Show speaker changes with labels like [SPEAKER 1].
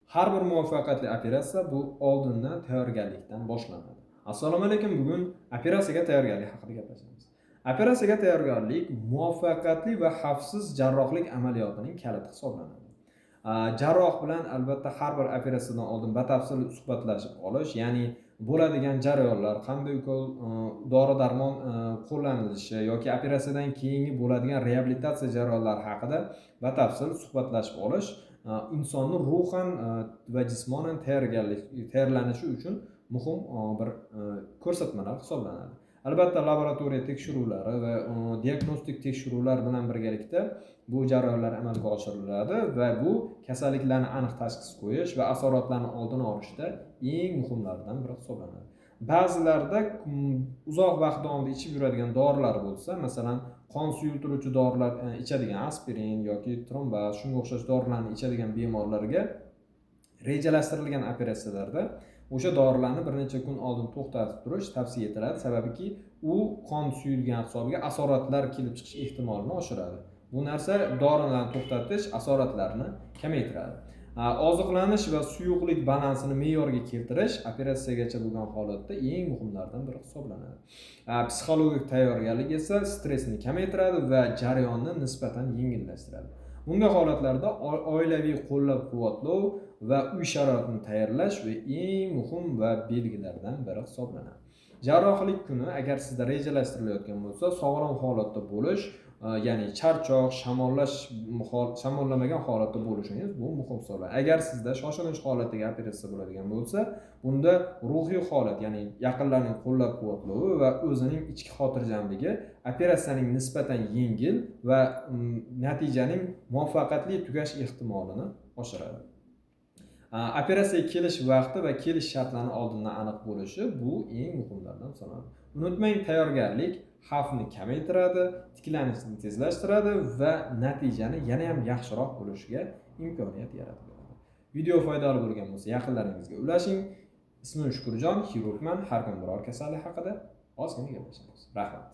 [SPEAKER 1] Har bir muvaffaqiyatli operatsiya bu oldindan tayyorgarlikdan boshlanadi. Assalomu alaykum. Bugun operatsiyaga tayyorgarlik haqida gaplashamiz. Operatsiyaga tayyorgarlik muvaffaqiyatli va xavfsiz jarrohlik amaliyotining kaliti hisoblanadi. Jarroh bilan albatta har bir operatsiyadan oldin batafsil suhbatlashib olish, ya'ni bo'ladigan jarayonlar, qanday dori-darmon qo'llanilishi yoki operatsiyadan keyingi bo'ladigan reabilitatsiya jarayonlari haqida batafsil suhbatlashib olish insonni ruhan va jismonan tayyorlanishi uchun muhim bir ko'rsatmalar hisoblanadi. Albatta laboratoriya tekshiruvlari va diagnostik tekshiruvlar bilan birgalikda bu jarayonlar amalga oshiriladi va bu kasalliklarni aniq tashxis qo'yish va asoratlarni oldini olishda eng muhimlaridan biri hisoblanadi. Ba'zilarda uzoq vaqt davomida ichib yuradigan dorilar bo'lsa, masalan, qon suyultiruvchi dorilar ichadigan aspirin yoki trombaz, shunga o'xshash dorilarni ichadigan bemorlarga rejalashtirilgan operatsiyalarda o'sha dorilarni bir necha kun oldin to'xtatib turish tavsiya etiladi, sababki u qon suyulgan hisobiga asoratlar kelib chiqish ehtimolini oshiradi. Bu narsa dorilarni to'xtatish asoratlarni kamaytiradi. Oziqlanish va suyuqlik balansini me'yorga keltirish operatsiyagacha bo'lgan holatda eng muhimlardan biri hisoblanadi. Psixologik tayyorgarlik esa stressni kamaytiradi va jarayonni nisbatan yengillashtiradi. Bunday holatlarda oilaviy qo'llab-quvvatlov va uy sharoitini tayyorlash va eng muhim va belgilardan biri hisoblanadi. Jarrohlik kuni agar sizda rejalashtirilayotgan bo'lsa, sog'lom holatda bo'lish, ya'ni charchoq, shamollamagan holatda bo'lishingiz bu muhim hisoblanadi. Agar sizda shoshilinch holatdagi operatsiya bo'ladigan bo'lsa, bunda ruhiy holat, ya'ni yaqinlarning qo'llab-quvvatlovi va o'zining ichki xotirjamligi operatsiyaning nisbatan yengil va natijaning muvaffaqiyatli tugash ehtimolini oshiradi. Operatsiyaga kelish vaqti va kelish shartlari oldindan aniq bo'lishi bu eng muhimlardan sanaladi. Unutmang, tayyorgarlik xavfni kamaytiradi, tiklanishni tezlashtiradi va natijani yana ham yaxshiroq bo'lishiga imkoniyat yaratadi. Video foydali bo'lgan bo'lsa, yaqinlaringizga ulashing. Ismim Shukurjon, xirurgman. Har kim biror kasallik haqida ozgina gaplashamiz. Rahmat.